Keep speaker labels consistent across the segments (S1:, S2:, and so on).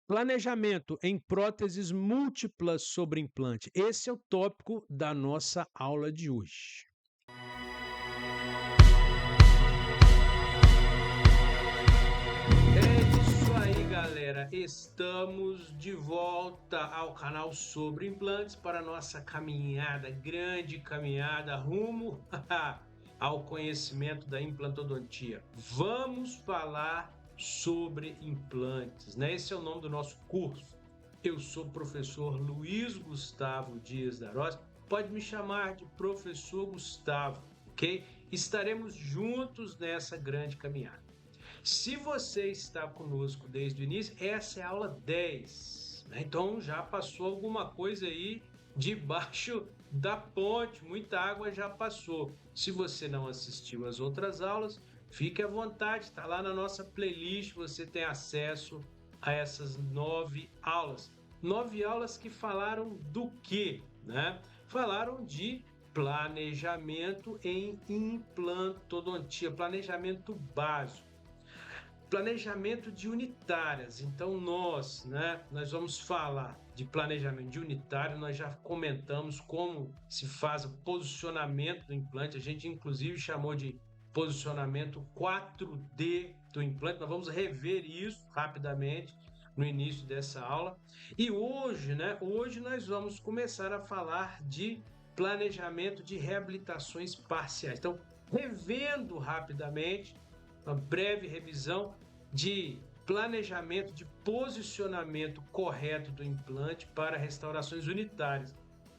S1: Planejamento em próteses múltiplas sobre implante. Esse é o tópico da nossa aula de hoje. É isso aí, galera. Estamos de volta ao canal sobre implantes para a nossa caminhada, grande caminhada rumo ao conhecimento da implantodontia. Vamos falar sobre implantes, né? Esse é o nome do nosso curso. Eu sou o professor Luiz Gustavo Dias da Rosa. Pode me chamar de professor Gustavo, ok? Estaremos juntos nessa grande caminhada. Se você está conosco desde o início, essa é a aula 10, né? Então já passou alguma coisa aí debaixo da ponte, muita água já passou. Se você não assistiu às outras aulas, fique à vontade, está lá na nossa playlist, você tem acesso a essas 9 aulas. 9 aulas que falaram do quê, né? Falaram de planejamento em implantodontia, planejamento básico. Planejamento de unitárias. Então nós vamos falar de planejamento de unitário. Nós já comentamos como se faz o posicionamento do implante. A gente inclusive chamou de posicionamento 4D do implante. Nós vamos rever isso rapidamente no início dessa aula. E hoje nós vamos começar a falar de planejamento de reabilitações parciais. Então, revendo rapidamente, uma breve revisão de planejamento de posicionamento correto do implante para restaurações unitárias.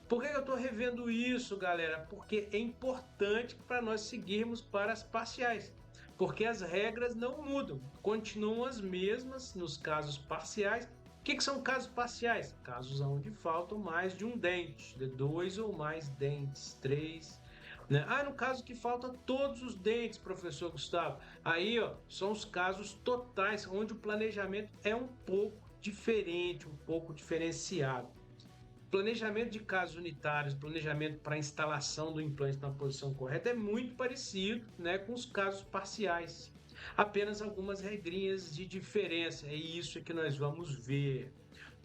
S1: Por que eu estou revendo isso, galera? Porque é importante para nós seguirmos para as parciais, porque as regras não mudam, continuam as mesmas nos casos parciais. O que são casos parciais? Casos onde faltam mais de um dente, de 2 ou mais dentes, 3, né? No caso que falta todos os dentes, professor Gustavo. Aí, são os casos totais, onde o planejamento é um pouco diferente, um pouco diferenciado. Planejamento de casos unitários, planejamento para instalação do implante na posição correta é muito parecido, né, com os casos parciais. Apenas algumas regrinhas de diferença, é isso que nós vamos ver.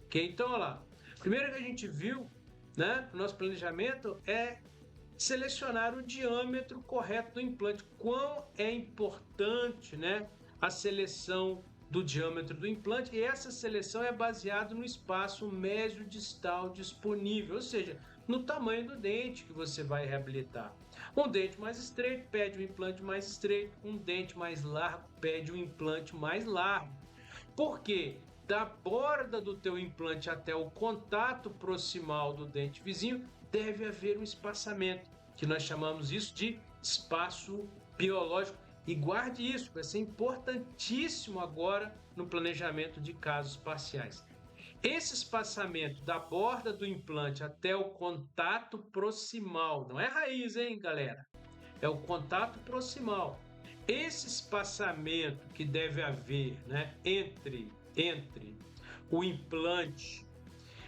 S1: Ok? Então, olha lá. Primeiro que a gente viu, né, o nosso planejamento é selecionar o diâmetro correto do implante. Quão é importante, né, a seleção do diâmetro do implante, e essa seleção é baseada no espaço mesiodistal disponível, ou seja, no tamanho do dente que você vai reabilitar. Um dente mais estreito pede um implante mais estreito, um dente mais largo pede um implante mais largo. Por quê? Da borda do teu implante até o contato proximal do dente vizinho, deve haver um espaçamento, que nós chamamos isso de espaço biológico. E guarde isso, vai ser importantíssimo agora no planejamento de casos parciais. Esse espaçamento da borda do implante até o contato proximal, não é raiz, hein, galera? É o contato proximal. Esse espaçamento que deve haver, né, entre o implante,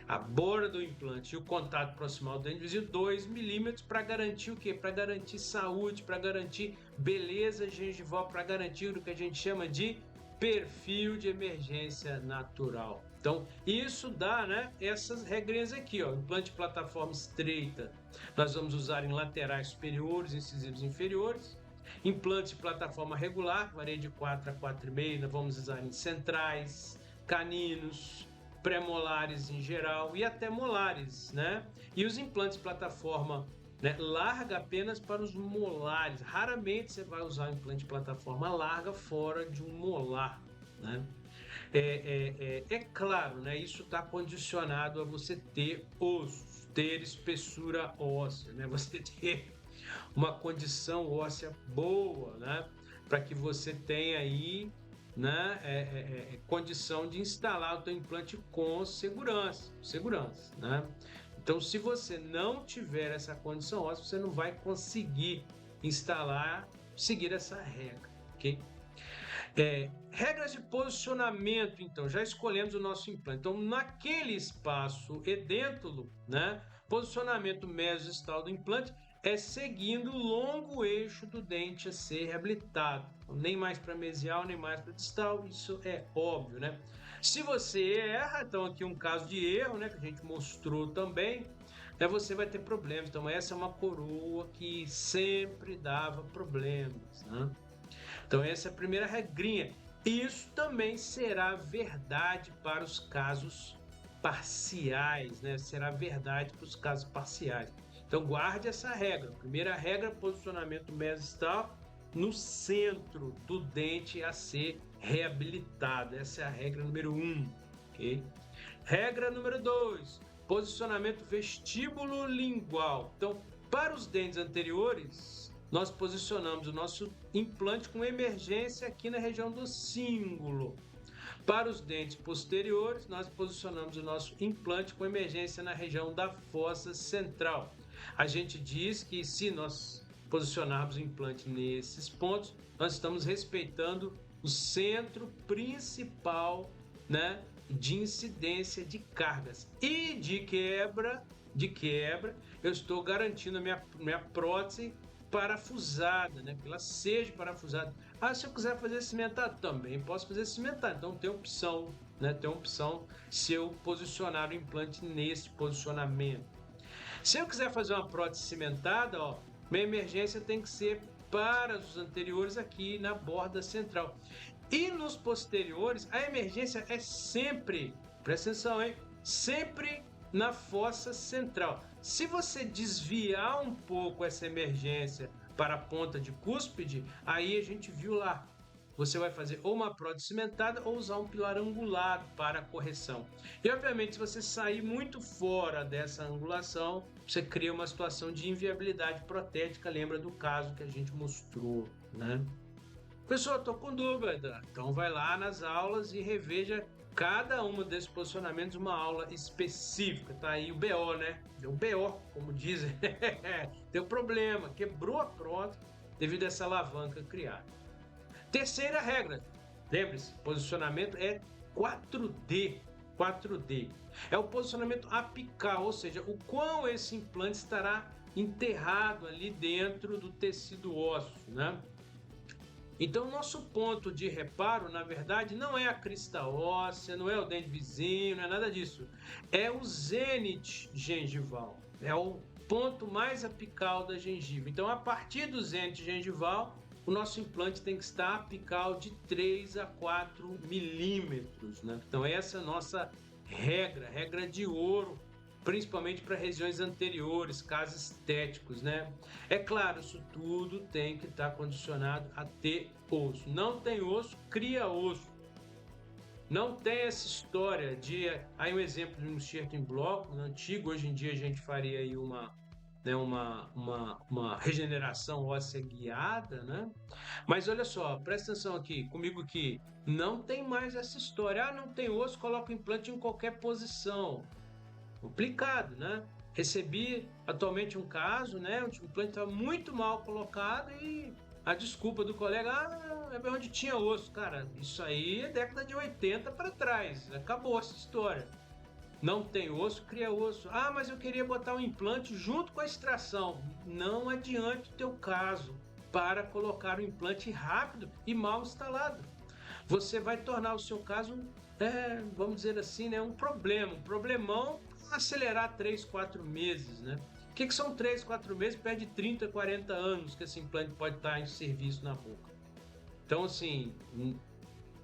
S1: a borda do implante e o contato proximal do dente vizinho, 2 milímetros, para garantir o quê? Para garantir saúde, para garantir beleza gengival, para garantir o que a gente chama de perfil de emergência natural. Então, isso dá, né, essas regrinhas aqui, ó. Implante de plataforma estreita, nós vamos usar em laterais superiores, incisivos inferiores. Implantes de plataforma regular, varia de 4 a 4,5, nós vamos usar em centrais, caninos, pré-molares em geral e até molares, né? E os implantes de plataforma, né, larga apenas para os molares. Raramente você vai usar um implante de plataforma larga fora de um molar, né? É claro, né? Isso está condicionado a você ter ossos, ter espessura óssea, né? Você ter uma condição óssea boa, né? Para que você tenha aí, né, condição de instalar o teu implante com segurança, né? Então, se você não tiver essa condição óssea, você não vai conseguir instalar, seguir essa regra, ok? Regras de posicionamento, então, já escolhemos o nosso implante. Então, naquele espaço edêntulo, né, posicionamento mesodistal do implante é seguindo o longo eixo do dente a ser reabilitado. Então, nem mais para mesial, nem mais para distal, isso é óbvio, né? Se você erra, então aqui um caso de erro, né, que a gente mostrou também, você vai ter problemas. Então essa é uma coroa que sempre dava problemas, né? Então essa é a primeira regrinha. Isso também será verdade para os casos parciais, né? Será verdade para os casos parciais. Então guarde essa regra. Primeira regra, posicionamento mesostal no centro do dente a ser reabilitado. Essa é a regra número 1, ok? Regra número 2, posicionamento vestíbulo lingual. Então, para os dentes anteriores, nós posicionamos o nosso implante com emergência aqui na região do cíngulo. Para os dentes posteriores, nós posicionamos o nosso implante com emergência na região da fossa central. A gente diz que se nós posicionarmos o implante nesses pontos, nós estamos respeitando o centro principal, né, de incidência de cargas e de quebra, eu estou garantindo a minha prótese parafusada, né? Que ela seja parafusada. Ah, se eu quiser fazer cimentado, também posso fazer cimentado. Então tem opção, né? Tem opção se eu posicionar o implante nesse posicionamento. Se eu quiser fazer uma prótese cimentada, ó, minha emergência tem que ser para os anteriores aqui na borda central. E nos posteriores, a emergência é sempre, presta atenção, hein? Sempre na fossa central. Se você desviar um pouco essa emergência para a ponta de cúspide, aí a gente viu lá. Você vai fazer ou uma prótese cimentada ou usar um pilar angulado para a correção. E obviamente, se você sair muito fora dessa angulação, você cria uma situação de inviabilidade protética. Lembra do caso que a gente mostrou, né? Pessoal, estou com dúvida. Então vai lá nas aulas e reveja cada uma desses posicionamentos, uma aula específica. Tá aí o BO, né? Deu BO, como dizem. Deu problema, quebrou a prótese devido a essa alavanca criada. Terceira regra, lembre-se, posicionamento é 4D. 4D. É o posicionamento apical, ou seja, o quão esse implante estará enterrado ali dentro do tecido ósseo, né? Então, nosso ponto de reparo, na verdade, não é a crista óssea, não é o dente vizinho, não é nada disso. É o zênite gengival, é o ponto mais apical da gengiva. Então, a partir do zênite gengival, o nosso implante tem que estar apical de 3 a 4 milímetros, né? Então, essa é a nossa regra de ouro, principalmente para regiões anteriores, casos estéticos, né? É claro, isso tudo tem que estar condicionado a ter osso. Não tem osso, cria osso. Não tem essa história de... Aí um exemplo de um enxerto em bloco, antigo, hoje em dia a gente faria aí uma regeneração óssea guiada, né? Mas olha só, presta atenção aqui, comigo aqui, não tem mais essa história. Ah, não tem osso, coloca o implante em qualquer posição. Complicado, né? Recebi atualmente um caso, né? O implante estava muito mal colocado e a desculpa do colega, é onde tinha osso. Cara, isso aí é década de 80 para trás, acabou essa história. Não tem osso, cria osso. Ah, mas eu queria botar um implante junto com a extração. Não adianta o teu caso para colocar o implante rápido e mal instalado. Você vai tornar o seu caso, vamos dizer assim, né, um problemão, acelerar 3, 4 meses, né? O que são 3, 4 meses? Perde 30, 40 anos que esse implante pode estar em serviço na boca. Então, assim,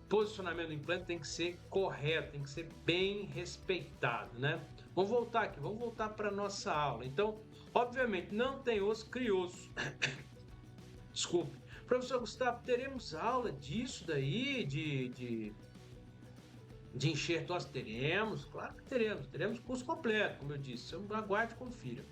S1: posicionamento do implante tem que ser correto, tem que ser bem respeitado, né? Vamos voltar aqui, vamos voltar para a nossa aula. Então, obviamente, não tem osso, cria osso. Desculpe. Professor Gustavo, teremos aula disso daí, de enxerto ósseo? Teremos, claro que teremos curso completo, como eu disse, aguarde e confira.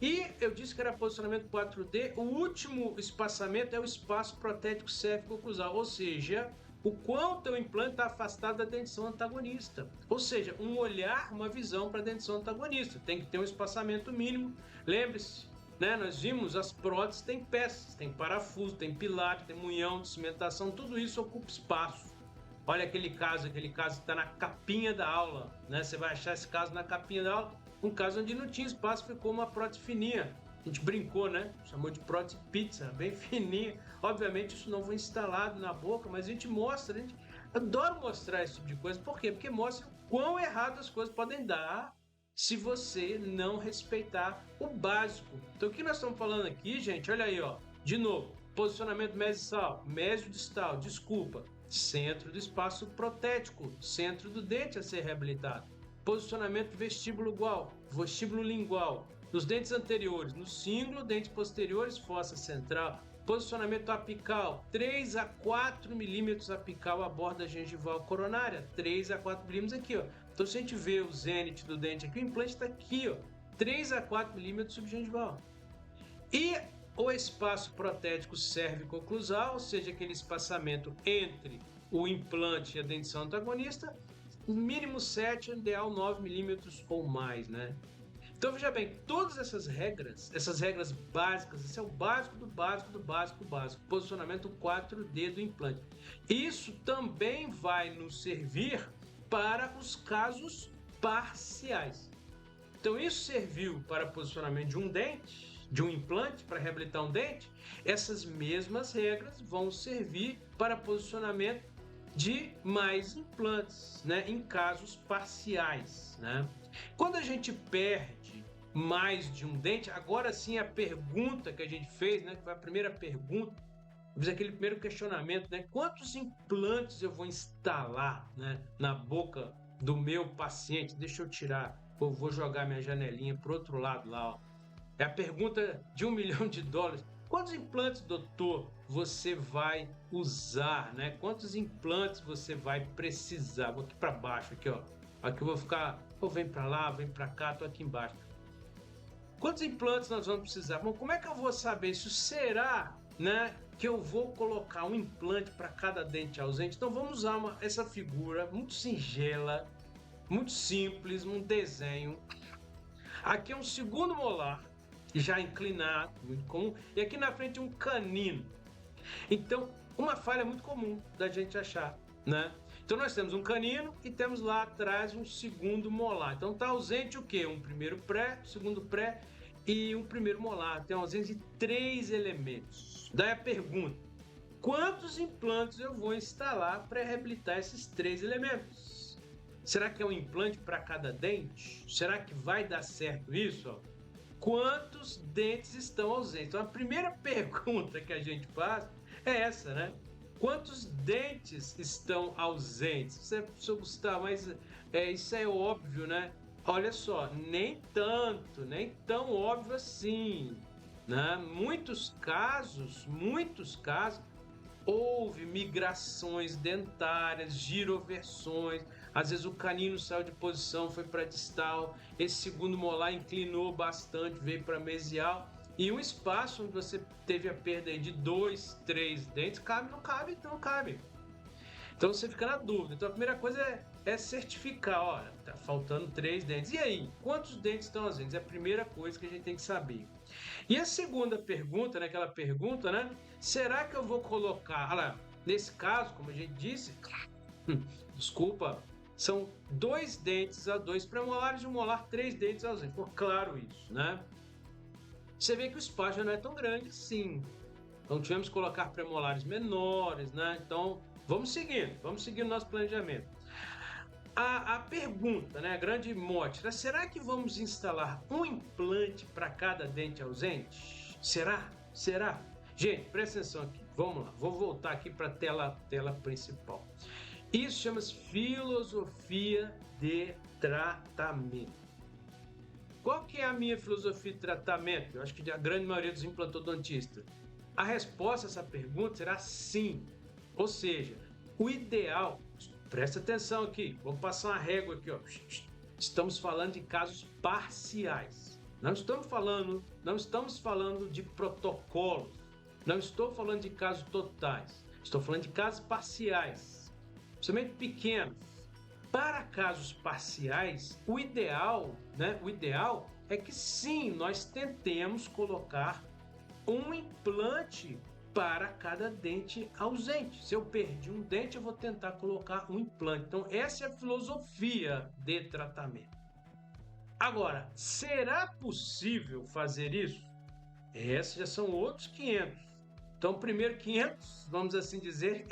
S1: E eu disse que era posicionamento 4D, o último espaçamento é o espaço protético céfico-oclusal, ou seja, o quanto o implante está afastado da dentição antagonista, ou seja, um olhar, uma visão para a dentição antagonista, tem que ter um espaçamento mínimo. Lembre-se, né, nós vimos as próteses tem peças, tem parafuso, tem pilar, tem munhão de cimentação, tudo isso ocupa espaço. Olha aquele caso que está na capinha da aula, né? Você vai achar esse caso na capinha da aula, um caso onde não tinha espaço, ficou uma prótese fininha. A gente brincou, né? Chamou de prótese pizza, bem fininha. Obviamente isso não foi instalado na boca, mas a gente mostra, Adoro mostrar esse tipo de coisa, por quê? Porque mostra o quão errado as coisas podem dar se você não respeitar o básico. Então, o que nós estamos falando aqui, gente, olha aí, ó, de novo, posicionamento mesio-distal, desculpa, centro do espaço protético, centro do dente a ser reabilitado, posicionamento vestíbulo lingual, nos dentes anteriores, no cíngulo, dentes posteriores, fossa central, posicionamento apical, 3 a 4 milímetros apical à borda gengival coronária, 3 a 4 milímetros aqui, ó. Então, se a gente vê o zênite do dente aqui, o implante está aqui, ó, 3 a 4 milímetros subgengival. E o espaço protético cérvico-oclusal, ou seja, aquele espaçamento entre o implante e a dentição antagonista, mínimo 7, ideal 9 milímetros ou mais, né? Então veja bem, todas essas regras básicas, esse é o básico do básico do básico do básico, posicionamento 4D do implante. Isso também vai nos servir para os casos parciais. Então isso serviu para posicionamento de um dente, de um implante, para reabilitar um dente, essas mesmas regras vão servir para posicionamento de mais implantes, né, em casos parciais, né? Quando a gente perde mais de um dente, agora sim a pergunta que a gente fez, né, que foi a primeira pergunta, fiz aquele primeiro questionamento, né, quantos implantes eu vou instalar, né, na boca do meu paciente? Deixa eu tirar, eu vou jogar minha janelinha para o outro lado lá, ó. É a pergunta de $1 milhão. Quantos implantes, doutor, você vai usar, né? Quantos implantes você vai precisar? Vou aqui para baixo, aqui, ó. Aqui eu vou ficar, ou vem para lá, vem para cá, tô aqui embaixo. Quantos implantes nós vamos precisar? Bom, como é que eu vou saber isso? Será, né, que eu vou colocar um implante para cada dente ausente? Então vamos usar essa figura muito singela, muito simples, um desenho. Aqui é um segundo molar, já inclinado, muito comum, e aqui na frente um canino. Então, uma falha muito comum da gente achar, né? Então nós temos um canino e temos lá atrás um segundo molar. Então está ausente o quê? Um primeiro pré, segundo pré e um primeiro molar. Tem ausência de 3 elementos. Daí a pergunta: quantos implantes eu vou instalar para reabilitar esses 3 elementos? Será que é um implante para cada dente? Será que vai dar certo isso? Quantos dentes estão ausentes? Então a primeira pergunta que a gente faz é essa, né? Quantos dentes estão ausentes? Você, professor Gustavo, mas isso é óbvio, né? Olha só, nem tanto, nem tão óbvio assim, né? Muitos casos, houve migrações dentárias, giroversões, às vezes o canino saiu de posição, foi para distal, esse segundo molar inclinou bastante, veio para mesial, e um espaço onde você teve a perda de 2, 3 dentes, cabe, não cabe, não cabe. Então você fica na dúvida. Então a primeira coisa é certificar, olha, tá faltando 3 dentes. E aí, quantos dentes estão ausentes? É a primeira coisa que a gente tem que saber. E a segunda pergunta, né, aquela pergunta, né? Será que eu vou colocar, olha lá, nesse caso, como a gente disse, desculpa, são 2 dentes a 2 premolares e um molar, 3 dentes ausentes. Ficou claro isso, né? Você vê que o espaço já não é tão grande assim. Então tivemos que colocar premolares menores, né? Então vamos seguindo o nosso planejamento. A pergunta, né, a grande mote, né, será que vamos instalar um implante para cada dente ausente? Será? Será? Gente, presta atenção aqui. Vamos lá, vou voltar aqui para a tela principal. Isso chama-se filosofia de tratamento. Qual que é a minha filosofia de tratamento? Eu acho que a grande maioria dos implantodontistas. A resposta a essa pergunta será sim. Ou seja, o ideal, presta atenção aqui, vamos passar uma régua aqui, ó. Estamos falando de casos parciais. Não estamos falando de protocolos. Não estou falando de casos totais. Estou falando de casos parciais, principalmente pequenos. Para casos parciais, o ideal, né? O ideal é que sim, nós tentemos colocar um implante para cada dente ausente. Se eu perdi um dente, eu vou tentar colocar um implante. Então, essa é a filosofia de tratamento. Agora, será possível fazer isso? Esses já são outros 500. Então, o primeiro 500, vamos assim dizer,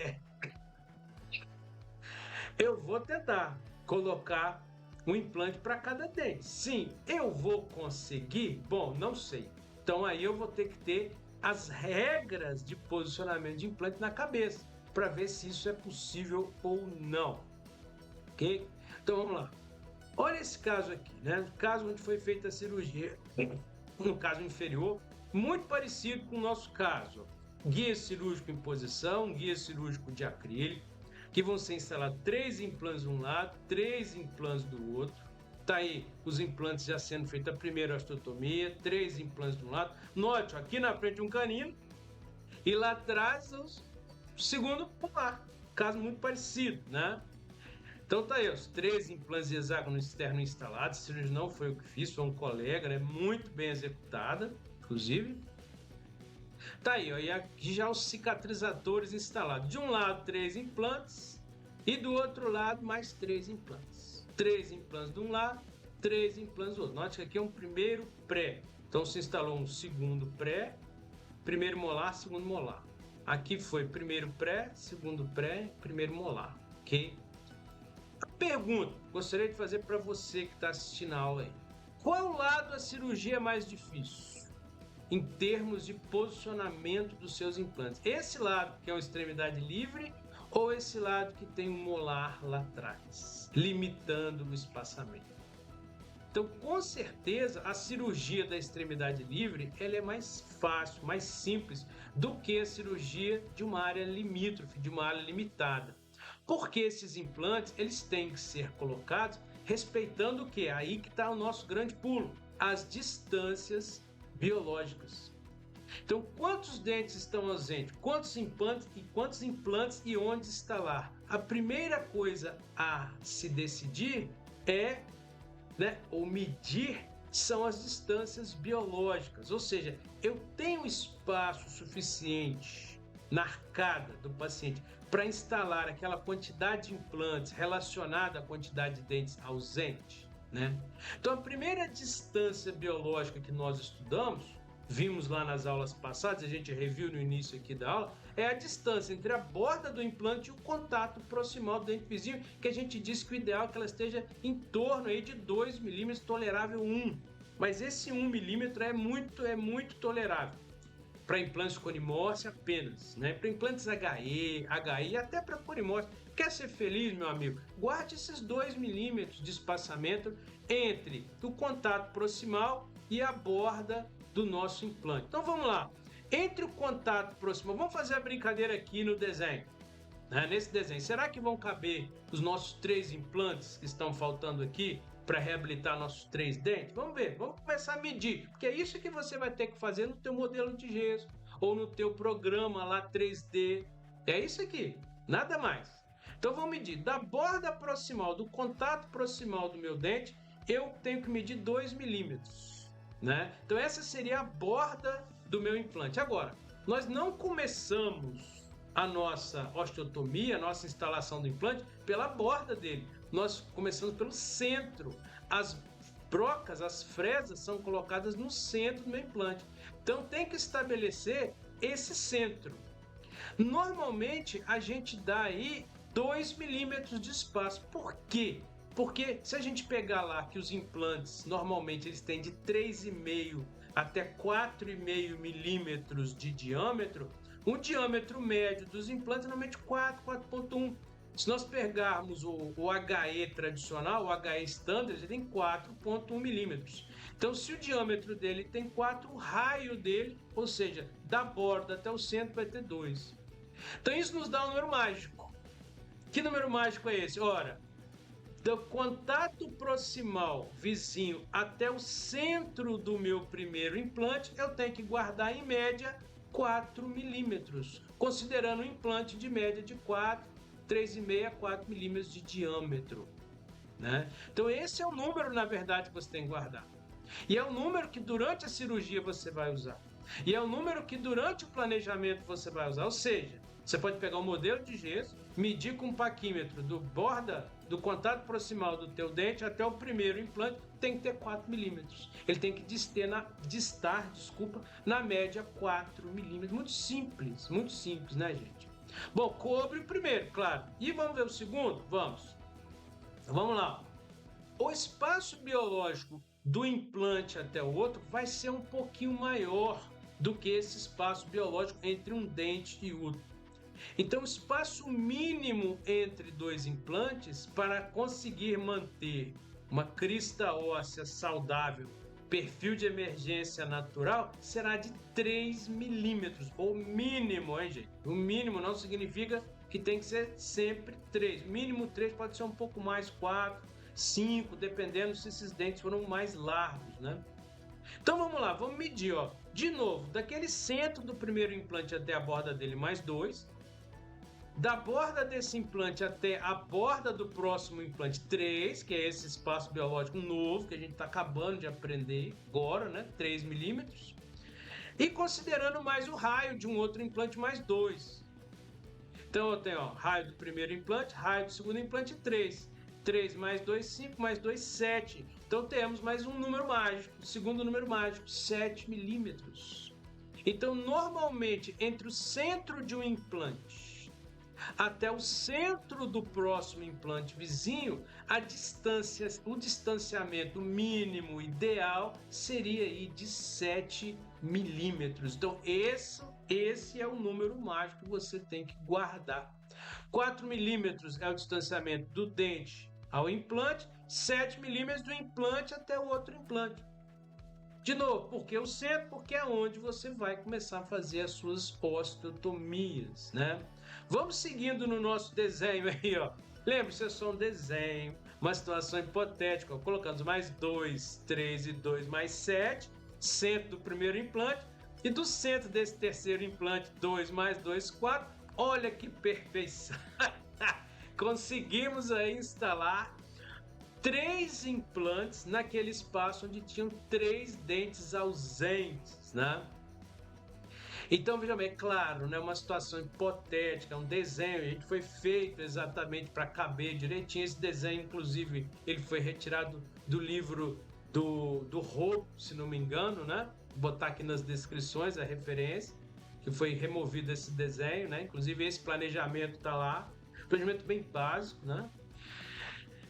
S1: Eu vou tentar colocar um implante para cada dente. Sim, eu vou conseguir? Bom, não sei. Então aí eu vou ter que ter as regras de posicionamento de implante na cabeça para ver se isso é possível ou não. Ok? Então vamos lá. Olha esse caso aqui, né? O caso onde foi feita a cirurgia, no caso inferior, muito parecido com o nosso caso. Guia cirúrgico em posição, guia cirúrgico de acrílico, que vão ser instalados 3 implantes de um lado, 3 implantes do outro. Tá aí os implantes já sendo feita a primeira osteotomia, 3 implantes de um lado. Note, ó, aqui na frente um canino e lá atrás o segundo polar. Caso muito parecido, né? Então tá aí, os 3 implantes de hexágono externo instalados. A cirurgia não foi eu que fiz, foi um colega, né? Muito bem executada, inclusive. Tá aí, ó, e aqui já os cicatrizadores instalados. De um lado, 3 implantes e do outro lado, mais 3 implantes. 3 implantes de um lado, 3 implantes do outro. Note que aqui é um primeiro pré. Então se instalou um segundo pré, primeiro molar, segundo molar. Aqui foi primeiro pré, primeiro molar, ok? A pergunta que gostaria de fazer para você que está assistindo a aula aí. Qual lado a cirurgia é mais difícil? Em termos de posicionamento dos seus implantes. Esse lado que é uma extremidade livre ou esse lado que tem um molar lá atrás, limitando o espaçamento. Então, com certeza, a cirurgia da extremidade livre ela é mais fácil, mais simples do que a cirurgia de uma área limítrofe, de uma área limitada. Porque esses implantes eles têm que ser colocados respeitando o que? Aí que está o nosso grande pulo, as distâncias biológicas. Então, quantos dentes estão ausentes? Quantos implantes e onde instalar? A primeira coisa a se decidir é, ou medir, são as distâncias biológicas. Ou seja, eu tenho espaço suficiente na arcada do paciente para instalar aquela quantidade de implantes relacionada à quantidade de dentes ausente, né? Então, a primeira distância biológica que nós estudamos, vimos lá nas aulas passadas, a gente reviu no início aqui da aula, é a distância entre a borda do implante e o contato proximal do dente vizinho, que a gente disse que o ideal é que ela esteja em torno aí de 2 milímetros, tolerável 1. Mas esse 1 milímetro é muito tolerável para implantes conimorse apenas, né? Para implantes HE e até para conimorse. Quer ser feliz, meu amigo? Guarde esses 2 milímetros de espaçamento entre o contato proximal e a borda do nosso implante. Então vamos lá. Entre o contato proximal, vamos fazer a brincadeira aqui no desenho. Né? Nesse desenho, será que vão caber os nossos 3 implantes que estão faltando aqui para reabilitar nossos 3 dentes? Vamos ver, vamos começar a medir, porque é isso que você vai ter que fazer no teu modelo de gesso ou no teu programa lá 3D. É isso aqui, nada mais. Então vamos medir da borda proximal, do contato proximal do meu dente, eu tenho que medir 2 milímetros, né? Então essa seria a borda do meu implante. Agora, nós não começamos a nossa osteotomia, a nossa instalação do implante pela borda dele. Nós começamos pelo centro. As brocas, as fresas são colocadas no centro do meu implante. Então tem que estabelecer esse centro. Normalmente a gente dá aí 2 milímetros de espaço. Por quê? Porque se a gente pegar lá que os implantes normalmente eles têm de 3,5 até 4,5 milímetros de diâmetro, o diâmetro médio dos implantes é normalmente 4,1. Se nós pegarmos o HE tradicional, o HE standard, ele tem 4,1 milímetros. Então, se o diâmetro dele tem 4, o raio dele, ou seja, da borda até o centro, vai ter 2. Então, isso nos dá um número mágico. Que número mágico é esse? Ora, do contato proximal vizinho até o centro do meu primeiro implante, eu tenho que guardar em média 4 milímetros, considerando um implante de média de 3,5 a 4 milímetros de diâmetro, né? Então esse é o número, na verdade, que você tem que guardar. E é o número que durante a cirurgia você vai usar. E é o número que durante o planejamento você vai usar. Ou seja, você pode pegar um modelo de gesso, medir com um paquímetro do borda, do contato proximal do teu dente até o primeiro implante, tem que ter 4 milímetros. Ele tem que distar, na média 4 milímetros. Muito simples, né, gente? Bom, cobre o primeiro, claro. E vamos ver o segundo? Vamos. Vamos lá. O espaço biológico do implante até o outro vai ser um pouquinho maior do que esse espaço biológico entre um dente e outro. Então, o espaço mínimo entre dois implantes para conseguir manter uma crista óssea saudável, perfil de emergência natural, será de 3 milímetros, o mínimo, hein, gente? O mínimo não significa que tem que ser sempre 3. Mínimo 3, pode ser um pouco mais, 4, 5, dependendo se esses dentes foram mais largos, né? Então vamos lá, vamos medir, ó. De novo, daquele centro do primeiro implante até a borda dele, mais 2. Da borda desse implante até a borda do próximo implante, 3, que é esse espaço biológico novo que a gente está acabando de aprender agora, né? 3 milímetros. E considerando mais o raio de um outro implante, mais 2. Então eu tenho, ó, raio do primeiro implante, raio do segundo implante, 3. 3 mais 2, 5, mais 2, 7. Então temos mais um número mágico, o segundo número mágico, 7 milímetros. Então, normalmente, entre o centro de um implante até o centro do próximo implante vizinho, a distância, o distanciamento mínimo ideal seria aí de 7 milímetros. Então, esse é o número mágico que você tem que guardar. 4 milímetros é o distanciamento do dente ao implante, 7 milímetros do implante até o outro implante. De novo, porque o centro? Porque é onde você vai começar a fazer as suas osteotomias, né? Vamos seguindo no nosso desenho aí, ó. Lembre-se, é só um desenho, uma situação hipotética, ó. Colocamos mais 2, 3 e 2 mais 7, centro do primeiro implante, e do centro desse terceiro implante, 2 mais 2, 4. Olha que perfeição! Conseguimos aí instalar 3 implantes naquele espaço onde tinham 3 dentes ausentes, né? Então, veja bem, é claro, né, uma situação hipotética, um desenho, a gente foi feito exatamente para caber direitinho. Esse desenho, inclusive, ele foi retirado do livro do Hope, se não me engano, né? Vou botar aqui nas descrições a referência, que foi removido esse desenho, né? Inclusive, esse planejamento está lá, planejamento bem básico, né?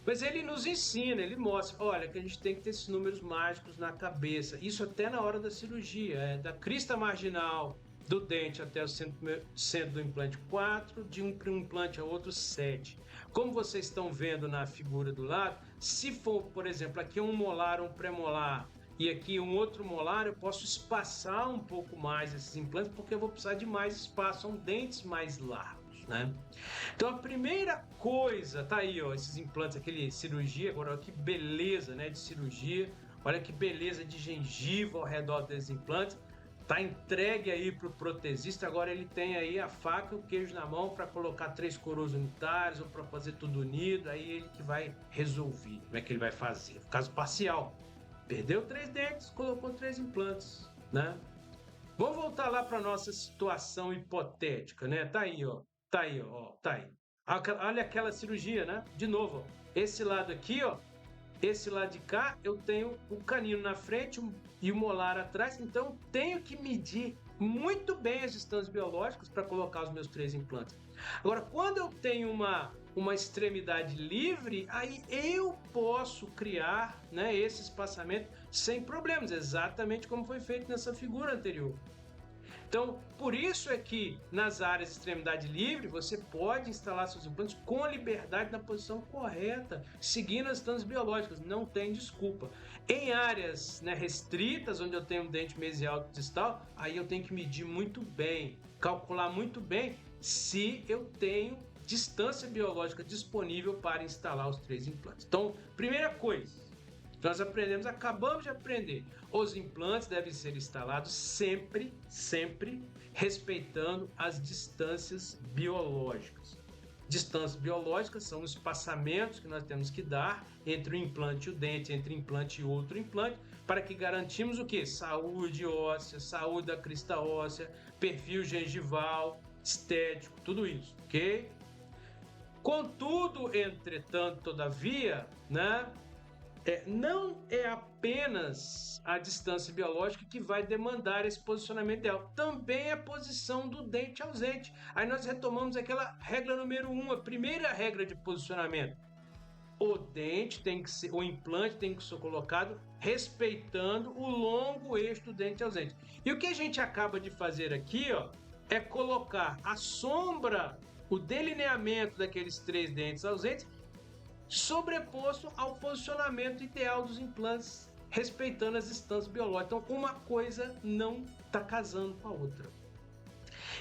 S1: Mas ele nos ensina, ele mostra, olha, que a gente tem que ter esses números mágicos na cabeça. Isso até na hora da cirurgia, da crista marginal do dente até o centro do implante 4, de um implante ao outro 7. Como vocês estão vendo na figura do lado, se for, por exemplo, aqui um molar, um premolar e aqui um outro molar, eu posso espaçar um pouco mais esses implantes, porque eu vou precisar de mais espaço, são dentes mais largos, né? Então a primeira coisa, tá aí, ó, esses implantes, aquele cirurgia, agora olha que beleza, né, de cirurgia, olha que beleza de gengiva ao redor desses implantes, tá entregue aí pro protesista, agora ele tem aí a faca e o queijo na mão para colocar 3 coroas unitárias ou para fazer tudo unido, aí ele que vai resolver, como é que ele vai fazer, caso parcial, perdeu 3 dentes, colocou 3 implantes, né? Vamos voltar lá para nossa situação hipotética, né? Tá aí, ó. Tá aí, ó. Tá aí. Olha aquela cirurgia, né? De novo, ó. Esse lado aqui, ó. Esse lado de cá, eu tenho o canino na frente e o molar atrás. Então, tenho que medir muito bem as distâncias biológicas para colocar os meus 3 implantes. Agora, quando eu tenho uma extremidade livre, aí eu posso criar, né, esse espaçamento sem problemas, exatamente como foi feito nessa figura anterior. Então, por isso é que nas áreas de extremidade livre, você pode instalar seus implantes com liberdade na posição correta, seguindo as distâncias biológicas, não tem desculpa. Em áreas, né, restritas, onde eu tenho um dente mesial distal, aí eu tenho que medir muito bem, calcular muito bem se eu tenho distância biológica disponível para instalar os 3 implantes. Então, primeira coisa, nós aprendemos, acabamos de aprender, os implantes devem ser instalados sempre, sempre respeitando as distâncias biológicas. Distâncias biológicas são os espaçamentos que nós temos que dar entre o implante e o dente, entre implante e outro implante, para que garantimos o quê? Saúde óssea, saúde da crista óssea, perfil gengival, estético, tudo isso, ok? Contudo, entretanto, todavia, né? Não é apenas a distância biológica que vai demandar esse posicionamento ideal, também a posição do dente ausente. Aí nós retomamos aquela regra número 1, a primeira regra de posicionamento. o dente tem que ser, o implante tem que ser colocado respeitando o longo eixo do dente ausente. E o que a gente acaba de fazer aqui, ó, é colocar a sombra, o delineamento daqueles 3 dentes ausentes sobreposto ao posicionamento ideal dos implantes, respeitando as distâncias biológicas. Então, uma coisa não está casando com a outra.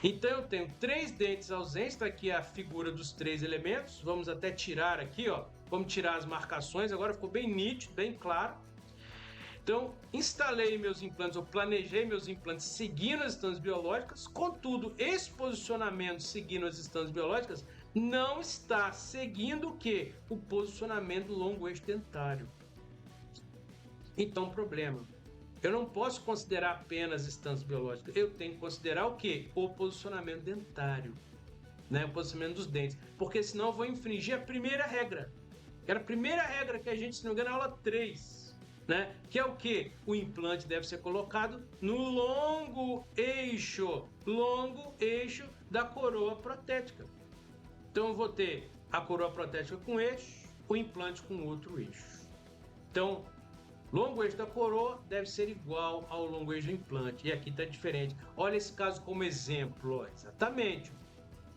S1: Então, eu tenho 3 dentes ausentes, está aqui a figura dos 3 elementos. Vamos até tirar aqui, ó. Vamos tirar as marcações, agora ficou bem nítido, bem claro. Então, instalei meus implantes, ou planejei meus implantes seguindo as distâncias biológicas. Contudo, esse posicionamento seguindo as distâncias biológicas não está seguindo o quê? O posicionamento do longo eixo dentário. Então, problema. Eu não posso considerar apenas distâncias biológicas. Eu tenho que considerar o quê? O posicionamento dentário, né? O posicionamento dos dentes. Porque senão eu vou infringir a primeira regra. Era a primeira regra que a gente, se não me engano, na aula 3, né? Que é o quê? O implante deve ser colocado no longo eixo da coroa protética. Então eu vou ter a coroa protética com eixo, o implante com outro eixo. Então, longo eixo da coroa deve ser igual ao longo eixo do implante. E aqui está diferente. Olha esse caso como exemplo. Ó. Exatamente.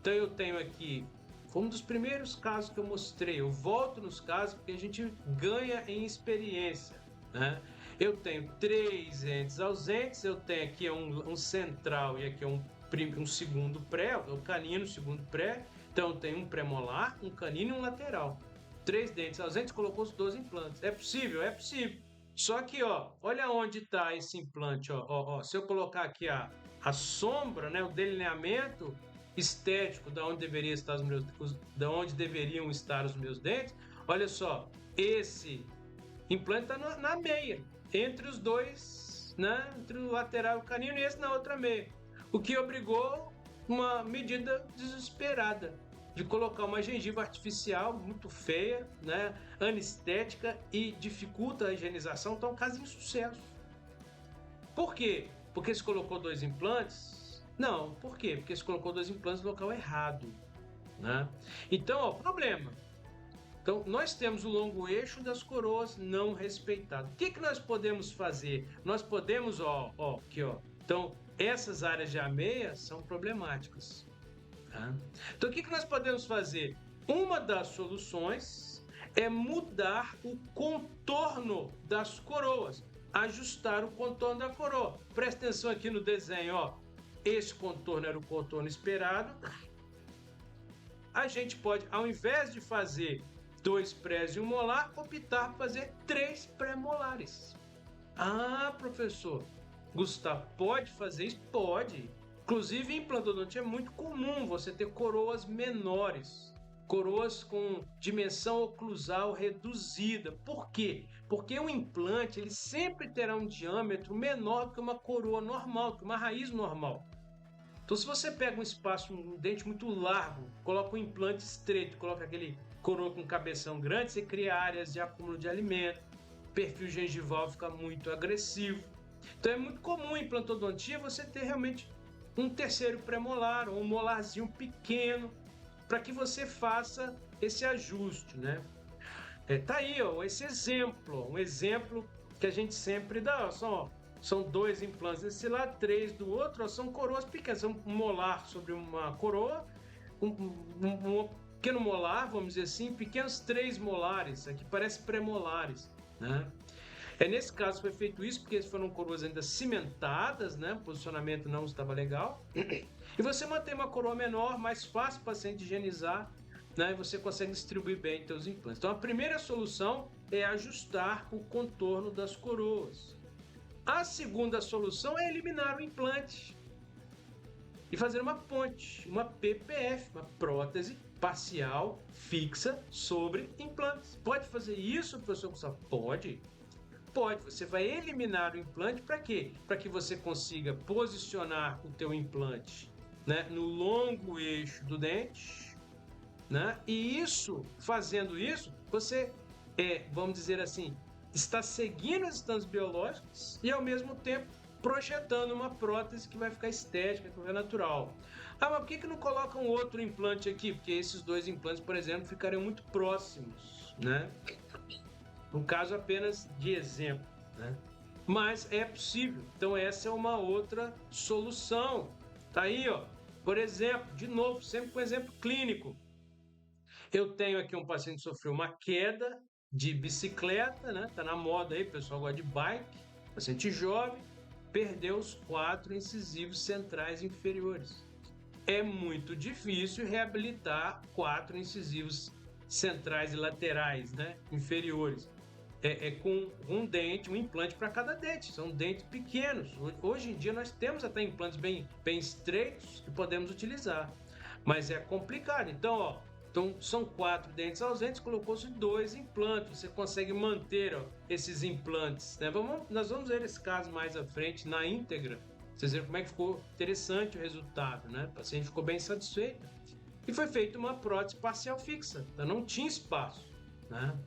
S1: Então eu tenho aqui, foi um dos primeiros casos que eu mostrei. Eu volto nos casos porque a gente ganha em experiência, né? Eu tenho 3 entes ausentes. Eu tenho aqui um central e aqui um segundo pré, o canino, segundo pré. Então tem um premolar, um canino e um lateral. 3 dentes ausentes, colocou os 2 implantes. É possível? É possível. Só que, ó, olha onde está esse implante. Ó, se eu colocar aqui a sombra, né, o delineamento estético da onde deveriam estar os meus dentes, olha só, esse implante está na meia, entre os 2, né, entre o lateral e o canino, e esse na outra meia. O que obrigou uma medida desesperada de colocar uma gengiva artificial muito feia, né, anestética e dificulta a higienização. Então, é um caso de insucesso. Por quê? Porque se colocou 2 implantes? Não. Por quê? Porque se colocou 2 implantes no local errado, né? Então, ó, problema. Então, nós temos o longo eixo das coroas não respeitado. O que nós podemos fazer? Nós podemos, aqui, ó. Então, essas áreas de ameia são problemáticas. Tá? Então, o que nós podemos fazer? Uma das soluções é mudar o contorno das coroas, ajustar o contorno da coroa. Presta atenção aqui no desenho, ó. Esse contorno era o contorno esperado. A gente pode, ao invés de fazer 2 prés e 1 molar, optar por fazer 3 pré-molares. Ah, professor, Gustavo, pode fazer isso? Pode. Inclusive, em implantodontia é muito comum você ter coroas menores, coroas com dimensão oclusal reduzida. Por quê? Porque um implante ele sempre terá um diâmetro menor do que uma coroa normal, do que uma raiz normal. Então, se você pega um espaço, um dente muito largo, coloca um implante estreito, coloca aquele coroa com cabeção grande, você cria áreas de acúmulo de alimento, o perfil gengival fica muito agressivo. Então, é muito comum em implantodontia você ter realmente um terceiro premolar ou um molarzinho pequeno para que você faça esse ajuste, né? Tá aí, ó, esse exemplo, um exemplo que a gente sempre dá, ó, são 2 implantes desse lado, 3 do outro, ó, são coroas pequenas, um molar sobre uma coroa, um pequeno molar, vamos dizer assim, pequenos 3 molares, aqui parece premolares, né? Nesse caso foi feito isso porque foram coroas ainda cimentadas, né? O posicionamento não estava legal. E você mantém uma coroa menor, mais fácil para o paciente higienizar, né? E você consegue distribuir bem seus implantes. Então a primeira solução é ajustar o contorno das coroas. A segunda solução é eliminar o implante e fazer uma ponte, uma PPF, uma prótese parcial fixa sobre implantes. Pode fazer isso, professor Gustavo? Pode. Pode, você vai eliminar o implante para quê? Para que você consiga posicionar o teu implante, né, no longo eixo do dente, né? E isso, fazendo isso, você vamos dizer assim, está seguindo as distâncias biológicas e ao mesmo tempo projetando uma prótese que vai ficar estética, que vai ficar natural. Ah, mas por que não colocam outro implante aqui? Porque esses 2 implantes, por exemplo, ficariam muito próximos. né? Um caso apenas de exemplo, né? Mas é possível. Então essa é uma outra solução. Tá aí, ó. Por exemplo, de novo, sempre com exemplo clínico. Eu tenho aqui um paciente que sofreu uma queda de bicicleta, né? Tá na moda aí, o pessoal gosta de bike. Paciente jovem, perdeu os 4 incisivos centrais inferiores. É muito difícil reabilitar 4 incisivos centrais e laterais, né? Inferiores. Com um dente, um implante para cada dente. São dentes pequenos. Hoje em dia nós temos até implantes bem estreitos que podemos utilizar. Mas é complicado. Então, ó, são 4 dentes ausentes, colocou-se 2 implantes. Você consegue manter, ó, esses implantes, né? Nós vamos ver esse caso mais à frente na íntegra. Vocês viram como é que ficou interessante o resultado, né? O paciente ficou bem satisfeito. E foi feita uma prótese parcial fixa. Então não tinha espaço, né,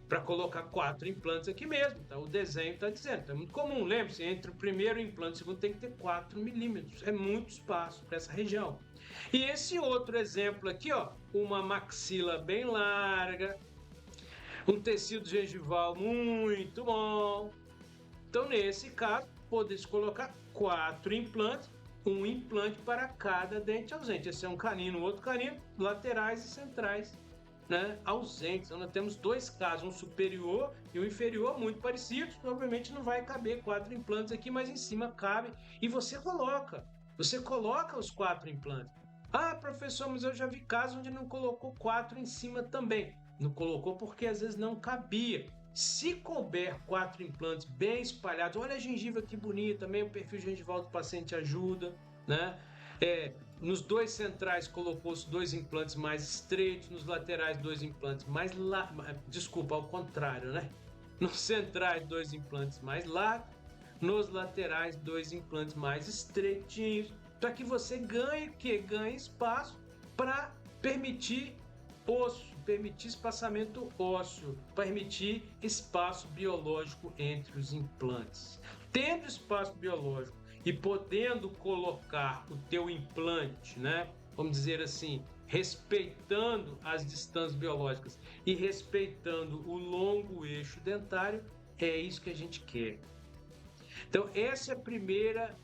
S1: para colocar 4 implantes aqui mesmo. Então, o desenho está dizendo. Então, é muito comum, lembre-se, entre o primeiro implante e o segundo tem que ter 4 milímetros. É muito espaço para essa região. E esse outro exemplo aqui, ó, uma maxila bem larga, um tecido gengival muito bom. Então, nesse caso, pode-se colocar 4 implantes, um implante para cada dente ausente. Esse é um canino, outro canino, laterais e centrais, né, ausentes. Então, nós temos 2 casos, um superior e um inferior, muito parecidos. Obviamente não vai caber 4 implantes aqui, mas em cima cabe. E você coloca os 4 implantes. Ah, professor, mas eu já vi casos onde não colocou 4 em cima também. Não colocou porque às vezes não cabia. Se couber 4 implantes bem espalhados, olha a gengiva que bonita, também o perfil gengival do paciente ajuda, né? Nos 2 centrais colocou-se 2 implantes mais estreitos, nos laterais 2 implantes mais desculpa, ao contrário, né? Nos centrais 2 implantes mais largos, nos laterais 2 implantes mais estreitinhos, para que você ganhe espaço para permitir espaçamento ósseo, permitir espaço biológico entre os implantes. Tendo espaço biológico e podendo colocar o teu implante, né, vamos dizer assim, respeitando as distâncias biológicas e respeitando o longo eixo dentário, é isso que a gente quer. Então, essa é a primeira,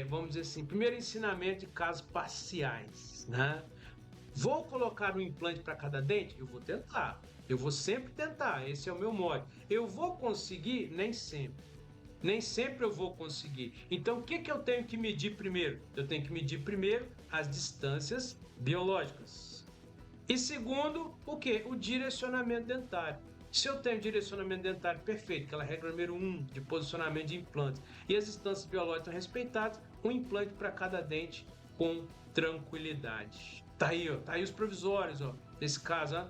S1: vamos dizer assim, primeiro ensinamento de casos parciais, né? Vou colocar um implante para cada dente? Eu vou tentar. Eu vou sempre tentar. Esse é o meu modo. Eu vou conseguir? Nem sempre. Nem sempre eu vou conseguir. Então, o que eu tenho que medir primeiro? Eu tenho que medir primeiro as distâncias biológicas. E segundo, o quê? O direcionamento dentário. Se eu tenho direcionamento dentário perfeito, aquela regra número 1 de posicionamento de implantes, e as distâncias biológicas estão respeitadas, um implante para cada dente com tranquilidade. Tá aí, ó, tá aí os provisórios, ó, nesse caso, ó.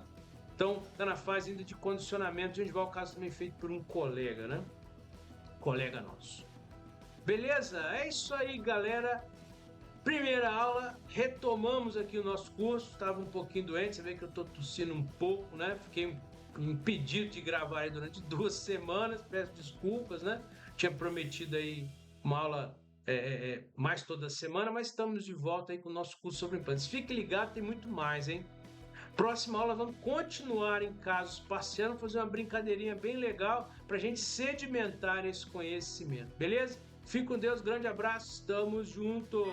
S1: Então, tá na fase ainda de condicionamento gengival, o caso também feito por um colega, né? Colega nosso. Beleza? É isso aí, galera. Primeira aula, retomamos aqui o nosso curso. Estava um pouquinho doente, você vê que eu tô tossindo um pouco, né? Fiquei impedido de gravar aí durante 2 semanas, peço desculpas, né? Tinha prometido aí uma aula mais toda semana, mas estamos de volta aí com o nosso curso sobre implantes. Fique ligado, tem muito mais, hein? Próxima aula vamos continuar em casos parciais, vamos fazer uma brincadeirinha bem legal para a gente sedimentar esse conhecimento, beleza? Fique com Deus, grande abraço, estamos juntos!